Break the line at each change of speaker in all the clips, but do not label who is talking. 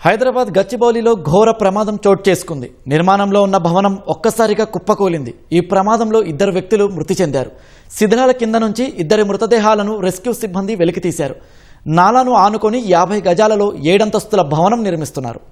హైదరాబాద్ గచ్చిబౌలిలో ఘోర ప్రమాదం చోటు చేసుకుంది. నిర్మాణంలో ఉన్న భవనం ఒక్కసారిగా కుప్పకూలింది. ఈ ప్రమాదంలో 2 వ్యక్తులు మృతి చెందారు. శిథిలాల కింద నుంచి 2 మృతదేహాలను రెస్క్యూ సిబ్బంది వెలికితీశారు. నాలాను ఆనుకొని 50 గజాలలో 7 అంతస్తుల భవనం నిర్మిస్తున్నారు.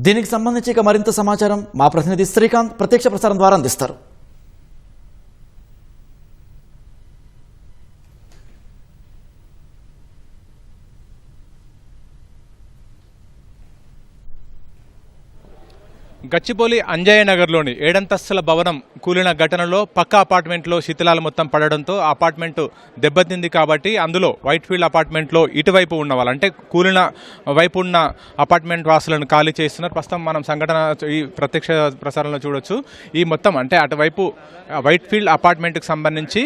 దీనికి సంబంధించి ఇక మరింత సమాచారం మా ప్రతినిధి శ్రీకాంత్ ప్రత్యక్ష ప్రసారం ద్వారా అందిస్తారు.
గచ్చిబౌలి అంజయ్య నగర్లోని 7 అంతస్తుల భవనం కూలిన ఘటనలో పక్క అపార్ట్మెంట్లో శిథిలాలు మొత్తం పడడంతో అపార్ట్మెంట్ దెబ్బతింది. కాబట్టి అందులో వైట్ఫీల్డ్ అపార్ట్మెంట్లో ఇటువైపు ఉన్న వాళ్ళు అంటే కూలిన వైపు ఉన్న అపార్ట్మెంట్ వాసులను ఖాళీ చేస్తున్నారు. ప్రస్తుతం మనం సంఘటన ఈ ప్రత్యక్ష ప్రసారంలో చూడొచ్చు. ఈ మొత్తం అంటే అటువైపు వైట్ఫీల్డ్ అపార్ట్మెంట్కి సంబంధించి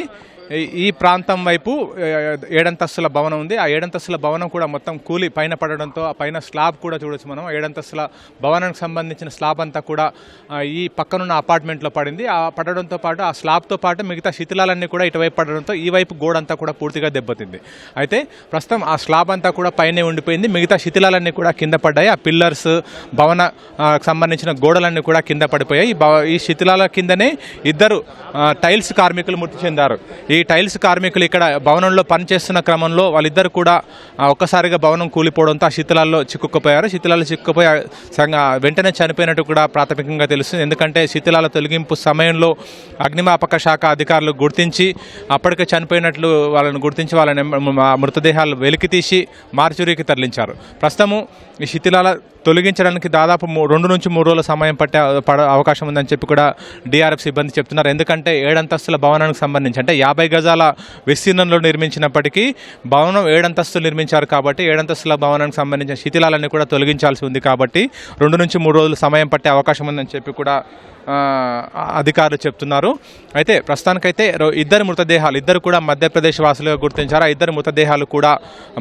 ఈ ప్రాంతం వైపు 7 అంతస్తుల భవనం ఉంది. ఆ 7 అంతస్తుల భవనం కూడా మొత్తం కూలి పైన పడడంతో ఆ పైన స్లాబ్ కూడా చూడొచ్చు మనం. 7 అంతస్తుల భవనానికి సంబంధించిన స్లాబ్ అంతా కూడా ఈ పక్కనున్న అపార్ట్మెంట్లో పడింది. ఆ పడడంతో పాటు ఆ స్లాబ్తో పాటు మిగతా శిథిలాలన్నీ కూడా ఇటువైపు పడడంతో ఈ వైపు గోడ అంతా కూడా పూర్తిగా దెబ్బతింది. అయితే ప్రస్తుతం ఆ స్లాబ్ అంతా కూడా పైనే ఉండిపోయింది. మిగతా శిథిలాలన్నీ కూడా కింద పడ్డాయి. ఆ పిల్లర్స్ భవన సంబంధించిన గోడలన్నీ కూడా కింద పడిపోయాయి. ఈ శిథిలాల కిందనే 2 టైల్స్ కార్మికులు మృతి చెందారు. ఈ టైల్స్ కార్మికులు ఇక్కడ భవనంలో పనిచేస్తున్న క్రమంలో వాళ్ళిద్దరు కూడా ఒక్కసారిగా భవనం కూలిపోవడంతో ఆ శిథిలాల్లో చిక్కుకుపోయారు. శిథిలాలు చిక్కుపోయి వెంటనే చనిపోయినట్టు కూడా ప్రాథమికంగా తెలుస్తుంది. ఎందుకంటే శిథిలాల తొలగింపు సమయంలో అగ్నిమాపక శాఖ అధికారులు గుర్తించి అప్పటికే చనిపోయినట్లు వాళ్ళని గుర్తించి వాళ్ళని మృతదేహాలు వెలికితీసి మార్చురీకి తరలించారు. ప్రస్తుతము ఈ శిథిలాల తొలగించడానికి దాదాపు 2 నుంచి 3 రోజుల సమయం పట్టే అవకాశం ఉందని చెప్పి కూడా డిఆర్ఎఫ్ సిబ్బంది చెప్తున్నారు. ఎందుకంటే 7 అంతస్తుల భవనానికి సంబంధించి అంటే 50 గజాల విస్తీర్ణంలో నిర్మించినప్పటికీ భవనం 7 అంతస్తులు నిర్మించారు. కాబట్టి 7 అంతస్తుల భవనానికి సంబంధించిన శిథిలాలన్నీ కూడా తొలగించాల్సి ఉంది. కాబట్టి 2 నుంచి 3 రోజులు సమయం పట్టే అవకాశం ఉందని చెప్పి కూడా అధికారులు చెప్తున్నారు. అయితే ప్రస్తుతానికైతే 2 మృతదేహాలు 2 కూడా మధ్యప్రదేశ్ వాసులుగా గుర్తించారు. ఆ 2 మృతదేహాలు కూడా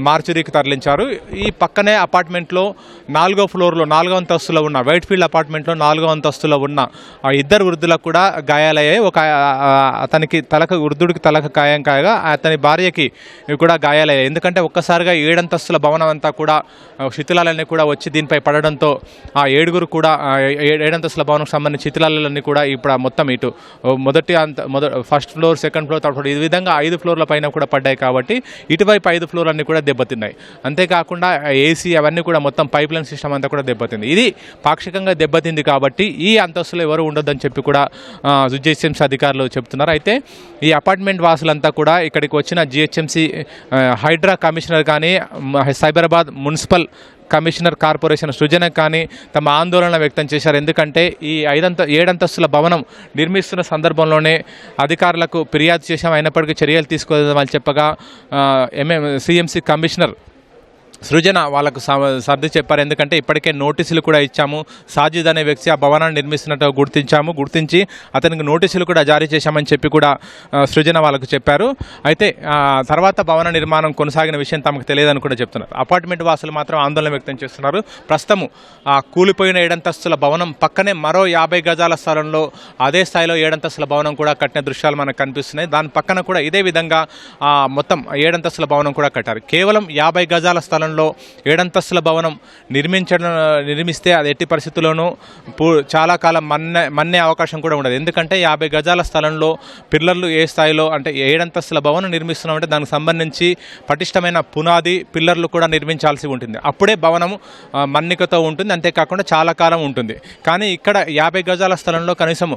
మార్చురీకి తరలించారు. ఈ పక్కనే అపార్ట్మెంట్లో 4వ ఫ్లోర్లో 4వ అంతస్తులో ఉన్న వైట్ఫీల్డ్ అపార్ట్మెంట్లో 4వ అంతస్తులో ఉన్న ఆ 2 వృద్ధులకు కూడా గాయాలయ్యాయి. అతనికి వృద్ధుడికి తలకు గాయం కాయగా అతని భార్యకి కూడా గాయాలయ్యాయి. ఎందుకంటే ఒక్కసారిగా 7 అంతస్తుల భవనం అంతా కూడా శిథిలాలన్నీ కూడా వచ్చి దీనిపై పడడంతో ఆ 7 కూడా 7 అంతస్తుల భవనంకి సంబంధించిన శిథిలాలన్నీ కూడా ఇప్పుడు మొత్తం ఇటు first floor, second floor, third floor ఈ విధంగా 5 ఫ్లోర్ల పైన కూడా పడ్డాయి. కాబట్టి ఇటువైపు 5 ఫ్లోర్లన్నీ కూడా దెబ్బతిన్నాయి. అంతేకాకుండా ఏసీ అవన్నీ కూడా మొత్తం పైప్ లైన్ సిస్టమ్ అంతా కూడా దెబ్బతింది. ఇది పాక్షికంగా దెబ్బతింది. కాబట్టి ఈ అంతస్తులో ఎవరు ఉండొద్దని చెప్పి కూడా జిహెచ్ఎంసీ అధికారులు చెప్తున్నారు. అయితే ఈ అపార్ట్మెంట్ వాసులంతా కూడా ఇక్కడికి వచ్చిన జిహెచ్ఎంసీ హైడ్రా కమిషనర్ కానీ సైబరాబాద్ మున్సిపల్ కమిషనర్ కార్పొరేషన్ సృజన కానీ తమ ఆందోళన వ్యక్తం చేశారు. ఎందుకంటే ఈ 7 అంతస్తుల భవనం నిర్మిస్తున్న సందర్భంలోనే అధికారులకు ఫిర్యాదు చేశాం, అయినప్పటికీ చర్యలు తీసుకోవాలని చెప్పగా సిఎంసీ కమిషనర్ సృజన వాళ్ళకు సర్ది చెప్పారు. ఎందుకంటే ఇప్పటికే నోటీసులు కూడా ఇచ్చాము, సాజిద్ అనే వ్యక్తి ఆ భవనాన్ని నిర్మిస్తున్నట్టు గుర్తించి అతనికి నోటీసులు కూడా జారీ చేశామని చెప్పి కూడా సృజన వాళ్ళకు చెప్పారు. అయితే తర్వాత భవన నిర్మాణం కొనసాగిన విషయం తమకు తెలియదని కూడా చెప్తున్నారు. అపార్ట్మెంట్ వాసులు మాత్రం ఆందోళన వ్యక్తం చేస్తున్నారు. ప్రస్తుతము ఆ కూలిపోయిన 7 అంతస్తుల భవనం పక్కనే మరో 50 గజాల స్థలంలో అదే స్థాయిలో 7 అంతస్తుల భవనం కూడా కట్టిన దృశ్యాలు మనకు కనిపిస్తున్నాయి. దాని పక్కన కూడా ఇదే విధంగా మొత్తం 7 అంతస్తుల భవనం కూడా కట్టారు. కేవలం 50 గజాల స్థలం 7 అంతస్తుల భవనం నిర్మిస్తే అది ఎట్టి పరిస్థితుల్లోనూ చాలా కాలం మన్నే అవకాశం కూడా ఉండదు. ఎందుకంటే 50 గజాల స్థలంలో పిల్లర్లు ఏ స్థాయిలో అంటే 7 అంతస్తుల భవనం నిర్మిస్తున్నామంటే దానికి సంబంధించి పటిష్టమైన పునాది పిల్లర్లు కూడా నిర్మించాల్సి ఉంటుంది. అప్పుడే భవనం మన్నికతో ఉంటుంది, అంతేకాకుండా చాలా కాలం ఉంటుంది. కానీ ఇక్కడ 50 గజాల స్థలంలో కనీసం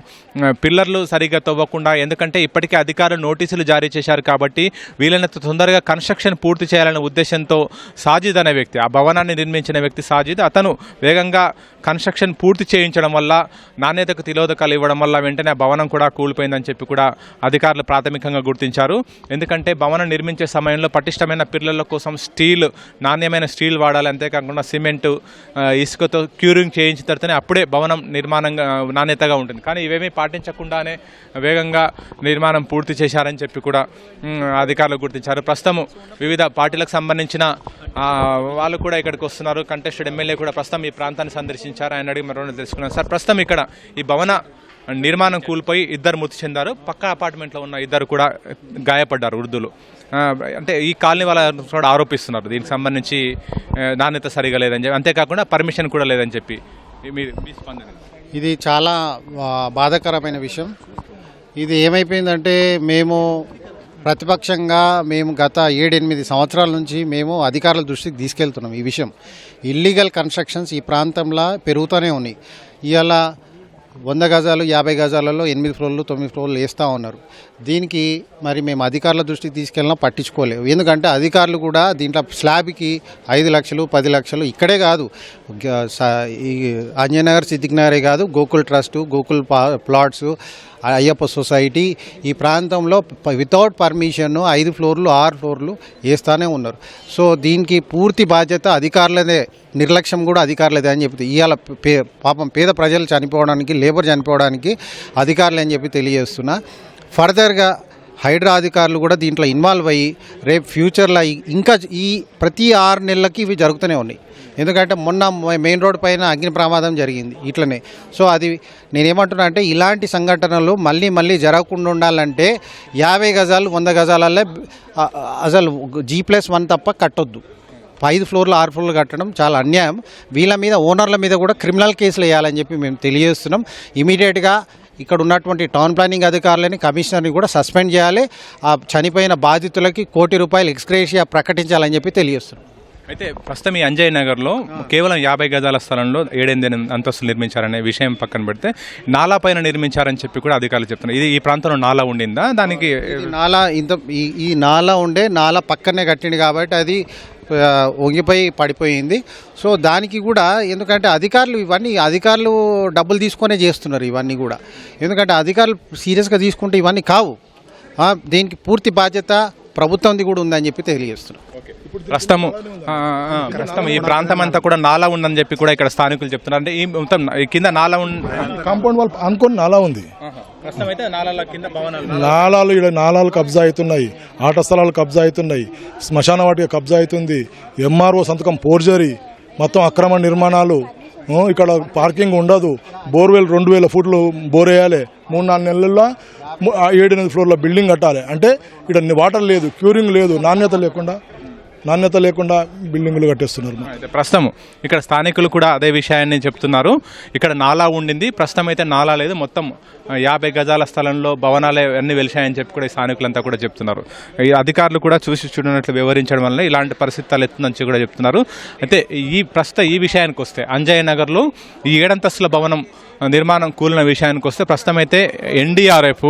పిల్లర్లు సరిగ్గా తవ్వకుండా, ఎందుకంటే ఇప్పటికే అధికారులు నోటీసులు జారీ చేశారు కాబట్టి వీలైనంత తొందరగా కన్స్ట్రక్షన్ పూర్తి చేయాలనే ఉద్దేశంతో సాజిద్ అనే వ్యక్తి, ఆ భవనాన్ని నిర్మించిన వ్యక్తి సాజిద్, అతను వేగంగా కన్స్ట్రక్షన్ పూర్తి చేయించడం వల్ల, నాణ్యతకు తిలోదకాలు ఇవ్వడం వల్ల వెంటనే ఆ భవనం కూడా కూలిపోయిందని చెప్పి కూడా అధికారులు ప్రాథమికంగా గుర్తించారు. ఎందుకంటే భవనం నిర్మించే సమయంలో పటిష్టమైన పిల్లల కోసం నాణ్యమైన స్టీల్ వాడాలి, అంతేకాకుండా సిమెంటు ఇసుకతో క్యూరింగ్ చేయించిన తర్వాతనే అప్పుడే భవనం నిర్మాణంగా నాణ్యతగా ఉంటుంది. కానీ ఇవేమీ పాటించకుండానే వేగంగా నిర్మాణం పూర్తి చేశారని చెప్పి కూడా అధికారులు గుర్తించారు. ప్రస్తుతం వివిధ పార్టీలకు సంబంధించిన వాళ్ళు కూడా ఇక్కడికి వస్తున్నారు. కంటెస్టెడ్ ఎమ్మెల్యే కూడా ప్రస్తుతం ఈ ప్రాంతాన్ని సందర్శించారు. ఆయన అడిగి మరో తెలుసుకున్నాను. సార్, ప్రస్తుతం ఇక్కడ ఈ భవన నిర్మాణం కూలిపోయి ఇద్దరు మృతి చెందారు. పక్క అపార్ట్మెంట్లో ఉన్న ఇద్దరు కూడా గాయపడ్డారు వృద్ధులు. అంటే ఈ కాలనీ వాళ్ళ కూడా ఆరోపిస్తున్నారు దీనికి సంబంధించి నాణ్యత సరిగా లేదని చెప్పి, అంతేకాకుండా పర్మిషన్ కూడా లేదని చెప్పి. మీ స్పందన?
ఇది చాలా బాధాకరమైన విషయం. ఇది ఏమైపోయిందంటే మేము ప్రతిపక్షంగా గత 7-8 సంవత్సరాల నుంచి మేము అధికారుల దృష్టికి తీసుకెళ్తున్నాం. ఈ విషయం ఇల్లీగల్ కన్స్ట్రక్షన్స్ ఈ ప్రాంతంలో పెరుగుతూనే ఉన్నాయి. ఇవాళ 100 గజాలు 50 గజాలలో 8 ఫ్లోర్లు 9 ఫ్లోర్లు వేస్తూ ఉన్నారు. దీనికి మరి మేము అధికారుల దృష్టికి తీసుకెళ్ళినా పట్టించుకోలేవు. ఎందుకంటే అధికారులు కూడా దీంట్లో స్లాబ్కి 5 లక్షలు 10 లక్షలు ఇక్కడే కాదు, ఈ అంజనగర్ సిద్దిక్ నగరే కాదు, Gokul trust, Gokul plots, Ayyappa society ఈ ప్రాంతంలో వితౌట్ పర్మిషన్ 5 ఫ్లోర్లు 6 ఫ్లోర్లు వేస్తూనే ఉన్నారు. సో దీనికి పూర్తి బాధ్యత అధికారులదే, నిర్లక్ష్యం కూడా అధికారులదే అని చెప్పి ఇవాళ పాపం పేద ప్రజలు చనిపోవడానికి, లేబర్ చనిపోవడానికి అధికారులు అని చెప్పి తెలియజేస్తున్నా. ఫర్దర్గా హైడ్రా అధికారులు కూడా దీంట్లో ఇన్వాల్వ్ అయ్యి రేపు ఫ్యూచర్లో ఇంకా ఈ ప్రతి 6 నెలలకి ఇవి జరుగుతూనే ఉన్నాయి. ఎందుకంటే మొన్న మెయిన్ రోడ్ పైన అగ్ని ప్రమాదం జరిగింది ఇట్లనే. సో అది నేనేమంటున్నా అంటే ఇలాంటి సంఘటనలు మళ్ళీ జరగకుండా ఉండాలంటే 50 గజాలు 100 గజాలల్లో అసలు G+1 తప్ప కట్టొద్దు. 5 ఫ్లోర్లు 6 ఫ్లోర్లు కట్టడం చాలా అన్యాయం. వీళ్ళ మీద, ఓనర్ల మీద కూడా క్రిమినల్ కేసులు వేయాలని చెప్పి మేము తెలియజేస్తున్నాం. ఇమీడియట్గా ఇక్కడ ఉన్నటువంటి టౌన్ ప్లానింగ్ అధికారులని, కమిషనర్ని కూడా సస్పెండ్ చేయాలి. ఆ చనిపోయిన బాధితులకి ₹1 కోటి ఎక్స్గ్రేషియా ప్రకటించాలని చెప్పి తెలియజేస్తున్నాం.
అయితే ప్రస్తుతం ఈ అంజయ్ నగర్లో కేవలం 50 గజాల స్థలంలో 7-8 అంతస్తులు నిర్మించారనే విషయం పక్కన పెడితే నాలా పైన నిర్మించారని చెప్పి కూడా అధికారులు చెప్తున్నారు. ఇది ఈ ప్రాంతంలో నాలా ఉండిందా? దానికి
నాలా ఈ నాలా ఉండే, నాలా పక్కనే కట్టింది కాబట్టి అది వంగిపోయి పడిపోయింది. సో దానికి కూడా ఎందుకంటే అధికారులు డబ్బులు తీసుకొనే చేస్తున్నారు ఇవన్నీ కూడా. ఎందుకంటే అధికారులు సీరియస్గా తీసుకుంటే ఇవన్నీ కావు. దీనికి పూర్తి బాధ్యత ప్రభుత్వంది కూడా ఉందని చెప్పి తెలియజేస్తున్నారు.
ప్రస్తుతం ఈ ప్రాంతం అంతా కూడా నాలా ఉందని చెప్పి కూడా ఇక్కడ స్థానికులు చెప్తున్నారు. అంటే ఈ మొత్తం కింద నాలా
కాంపౌండ్ వాల్ అనుకోని నాలా ఉంది. నాలాలు ఇక్కడ నాలాలు కబ్జా అవుతున్నాయి, ఆట స్థలాలు కబ్జా అవుతున్నాయి, శ్మశాన వాటిక కబ్జా అవుతుంది, ఎంఆర్ఓ సంతకం ఫోర్జరీ, మొత్తం అక్రమ నిర్మాణాలు. ఇక్కడ పార్కింగ్ ఉండదు. బోర్వెల్ 2000 ఫుట్లు బోర్ వేయాలి. 3-4 నెలల్లో 7-8 ఫ్లోర్ల బిల్డింగ్ కట్టాలి. అంటే ఇక్కడ వాటర్ లేదు, క్యూరింగ్ లేదు, నాణ్యత లేకుండా బిల్డింగులు కట్టేస్తున్నారు.
ప్రస్తుతం ఇక్కడ స్థానికులు కూడా అదే విషయాన్ని చెప్తున్నారు. ఇక్కడ నాలా ఉండింది, ప్రస్తుతం అయితే నాలా లేదు. మొత్తం 50 గజాల స్థలంలో భవనాలే అన్ని వెలిశాయని చెప్పి కూడా స్థానికులంతా కూడా చెప్తున్నారు. ఈ అధికారులు కూడా చూడనట్లు వివరించడం వల్ల ఇలాంటి పరిస్థితి తలెత్తుందని కూడా చెప్తున్నారు. అయితే ఈ విషయానికి వస్తే అంజయ్ నగర్లో ఈ 7 అంతస్తుల భవనం నిర్మాణం కూలిన విషయానికి వస్తే ప్రస్తుతం అయితే NDRF,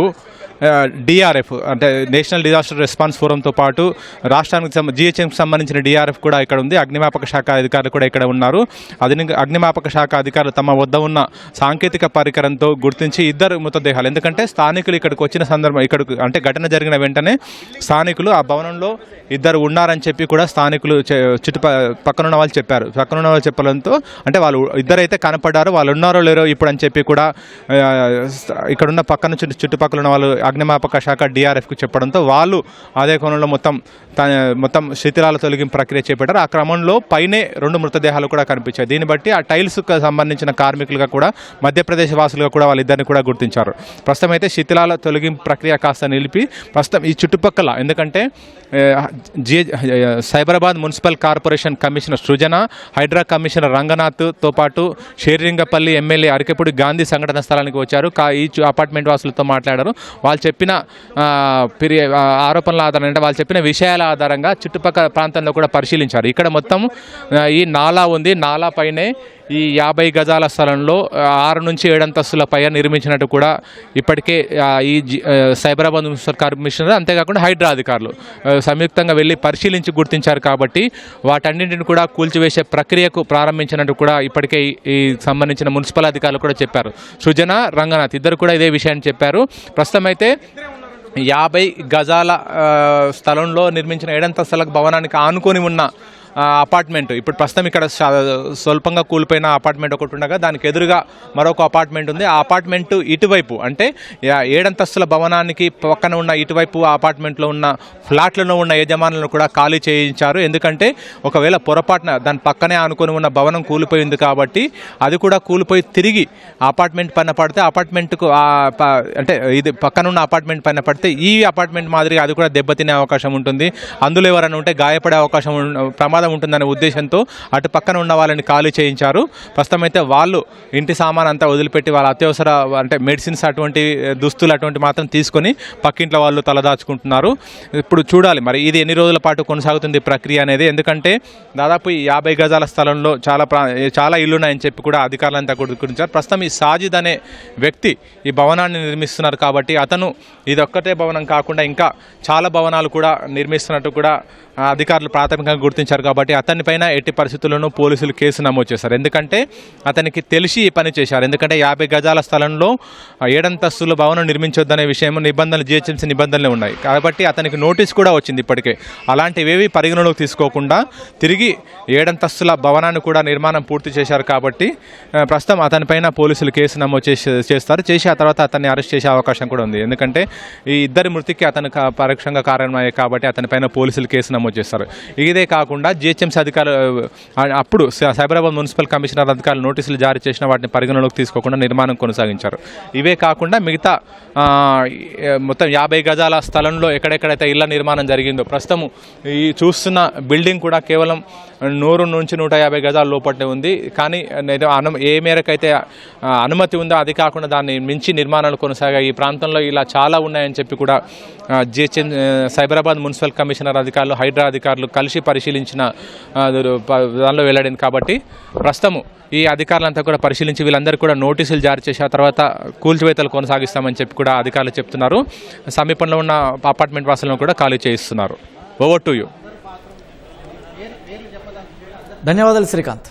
DRF అంటే నేషనల్ డిజాస్టర్ రెస్పాన్స్ ఫోరంతో పాటు రాష్ట్రానికి GHMకి సంబంధించిన DRF కూడా ఇక్కడ ఉంది. అగ్నిమాపక శాఖ అధికారులు కూడా ఇక్కడ ఉన్నారు. అగ్నిమాపక శాఖ అధికారులు తమ వద్ద ఉన్న సాంకేతిక పరికరంతో గుర్తించి 2 మృతదేహాలు, ఎందుకంటే స్థానికులు ఇక్కడికి వచ్చిన ఇక్కడికి అంటే ఘటన జరిగిన వెంటనే స్థానికులు ఆ భవనంలో 2 ఉన్నారని చెప్పి కూడా స్థానికులు పక్కనున్న వాళ్ళు చెప్పారు. పక్కనున్న వాళ్ళు చెప్పడంతో అంటే వాళ్ళు 2 అయితే కనపడ్డారు, వాళ్ళు ఉన్నారో లేరో ఇప్పుడు అని చెప్పి కూడా ఇక్కడున్న పక్కన చుట్టుపక్కల ఉన్న వాళ్ళు అగ్నిమాపక శాఖ DRFకు చెప్పడంతో వాళ్ళు అదే కోణంలో మొత్తం శిథిలాల తొలగింపు ప్రక్రియ చేపట్టారు. ఆ క్రమంలో పైనే 2 మృతదేహాలు కూడా కనిపించాయి. దీన్ని బట్టి ఆ టైల్స్కు సంబంధించిన కార్మికులుగా కూడా, మధ్యప్రదేశ్ వాసులుగా కూడా వాళ్ళిద్దరిని కూడా గుర్తించారు. ప్రస్తుతం అయితే శిథిలాల తొలగింపు ప్రక్రియ కాస్త నిలిపి ప్రస్తుతం ఈ చుట్టుపక్కల, ఎందుకంటే సైబరాబాద్ మున్సిపల్ కార్పొరేషన్ కమిషనర్ సృజన, హైడ్రా కమిషనర్ రంగనాథ్తో పాటు షేరింగపల్లి ఎమ్మెల్యే అరికెపూడి గాంధీ సంఘటన స్థలానికి వచ్చారు. ఈ అపార్ట్మెంట్ వాసులతో మాట్లాడారు. వాళ్ళు చెప్పిన ఆరోపణల ఆధారంగా, అంటే వాళ్ళు చెప్పిన విషయాల ఆధారంగా చుట్టుపక్కల ప్రాంతంలో కూడా పరిశీలించారు. ఇక్కడ మొత్తం ఈ నాలా ఉంది. నాలా పైనే ఈ 50 గజాల స్థలంలో 6 నుంచి 7 అంతస్తుల పైన నిర్మించినట్టు కూడా ఇప్పటికే ఈ సైబరాబాద్ మున్సిపల్ కమిషనర్, అంతేకాకుండా హైడ్రా అధికారులు సంయుక్తంగా వెళ్ళి పరిశీలించి గుర్తించారు. కాబట్టి వాటన్నింటిని కూడా కూల్చివేసే ప్రక్రియకు ప్రారంభించినట్టు కూడా ఇప్పటికే ఈ సంబంధించిన మున్సిపల్ అధికారులు కూడా చెప్పారు. సృజన, రంగనాథ్ ఇద్దరు కూడా ఇదే విషయాన్ని చెప్పారు. ప్రస్తుతం అయితే 50 గజాల స్థలంలో నిర్మించిన 7 అంతస్తుల భవనానికి ఆనుకొని ఉన్న అపార్ట్మెంట్ ఇప్పుడు ప్రస్తుతం ఇక్కడ స్వల్పంగా కూలిపోయిన అపార్ట్మెంట్ ఒకటి ఉండగా దానికి ఎదురుగా మరొక అపార్ట్మెంట్ ఉంది. ఆ అపార్ట్మెంట్ ఇటువైపు అంటే 7 అంతస్తుల భవనానికి పక్కన ఉన్న ఇటువైపు ఆ అపార్ట్మెంట్లో ఉన్న ఫ్లాట్లలో ఉన్న యజమానులను కూడా ఖాళీ చేయించారు. ఎందుకంటే ఒకవేళ పొరపాటున దాని పక్కనే ఆనుకొని ఉన్న భవనం కూలిపోయింది కాబట్టి అది కూడా కూలిపోయి తిరిగి అపార్ట్మెంట్ పైన పడితే అపార్ట్మెంట్కు అంటే ఇది పక్కన ఉన్న అపార్ట్మెంట్ పైన పడితే ఈ అపార్ట్మెంట్ మాదిరిగా అది కూడా దెబ్బతినే అవకాశం ఉంటుంది. అందులో ఎవరైనా ఉంటే గాయపడే అవకాశం ప్రమాదం ఉంటుందనే ఉద్దేశంతో అటు పక్కన ఉన్న వాళ్ళని ఖాళీ చేయించారు. ప్రస్తుతం అయితే వాళ్ళు ఇంటి సామాన్ అంతా వదిలిపెట్టి వాళ్ళ అత్యవసర అంటే మెడిసిన్స్ అటువంటి దుస్తులు అటువంటి మాత్రం తీసుకొని పక్కింట్లో వాళ్ళు తలదాచుకుంటున్నారు. ఇప్పుడు చూడాలి మరి ఇది ఎన్ని రోజుల పాటు కొనసాగుతుంది ప్రక్రియ అనేది. ఎందుకంటే దాదాపు ఈ 50 గజాల స్థలంలో చాలా ఇల్లు ఉన్నాయని చెప్పి కూడా అధికారులంతా గుర్తించారు. ప్రస్తుతం ఈ సాజిద్ అనే వ్యక్తి ఈ భవనాన్ని నిర్మిస్తున్నారు కాబట్టి అతను ఇది ఒక్కటే భవనం కాకుండా ఇంకా చాలా భవనాలు కూడా నిర్మిస్తున్నట్టు కూడా అధికారులు ప్రాథమికంగా గుర్తించారు కాబట్టి అతని పైన ఎట్టి పరిస్థితుల్లోనూ పోలీసులు కేసు నమోదు చేశారు. ఎందుకంటే అతనికి తెలిసి ఈ పని చేశారు. ఎందుకంటే 50 గజాల స్థలంలో 7 అంతస్తుల భవనం నిర్మించొద్దనే విషయం నిబంధనలు జిహెచ్ఎంసీ నిబంధనలు ఉన్నాయి కాబట్టి అతనికి నోటీస్ కూడా వచ్చింది ఇప్పటికే. అలాంటివేవి పరిగణలోకి తీసుకోకుండా తిరిగి 7 అంతస్తుల భవనాన్ని కూడా నిర్మాణం పూర్తి చేశారు కాబట్టి ప్రస్తుతం అతనిపైన పోలీసులు కేసు నమోదు చేస్తారు. చేసి ఆ తర్వాత అతన్ని అరెస్ట్ చేసే అవకాశం కూడా ఉంది. ఎందుకంటే ఈ ఇద్దరి మృతికి అతను పరోక్షంగా కారణమయ్యాయి కాబట్టి అతనిపైన పోలీసులు కేసు నమోదు చేస్తారు. ఇదే కాకుండా జిహెచ్ఎంసీ అధికారులు అప్పుడు సైబరాబాద్ మున్సిపల్ కమిషనర్ అధికారులు నోటీసులు జారీ చేసిన వాటిని పరిగణలోకి తీసుకోకుండా నిర్మాణం కొనసాగించారు. ఇవే కాకుండా మిగతా మొత్తం 50 గజాల స్థలంలో ఎక్కడెక్కడైతే ఇళ్ల నిర్మాణం జరిగిందో ప్రస్తుతం ఈ చూస్తున్న బిల్డింగ్ కూడా కేవలం 100 నుంచి 150 గజాల లోపలనే ఉంది. కానీ ఏ మేరకైతే అనుమతి ఉందో అది కాకుండా దాన్ని మించి నిర్మాణాలు కొనసాగాయి. ఈ ప్రాంతంలో ఇలా చాలా ఉన్నాయని చెప్పి కూడా జిహెచ్ఎం సైబరాబాద్ మున్సిపల్ కమిషనర్ అధికారులు హైడ్రా అధికారులు కలిసి పరిశీలించిన దానిలో వెల్లడింది. కాబట్టి ప్రస్తుతం ఈ అధికారులంతా కూడా పరిశీలించి వీళ్ళందరూ కూడా నోటీసులు జారీ చేసి ఆ తర్వాత కూల్చివేతలు కొనసాగిస్తామని చెప్పి కూడా అధికారులు చెప్తున్నారు. సమీపంలో ఉన్న అపార్ట్మెంట్ వాసులను కూడా ఖాళీ చేయిస్తున్నారు. Over to you.
ధన్యవాదాలు శ్రీకాంత్.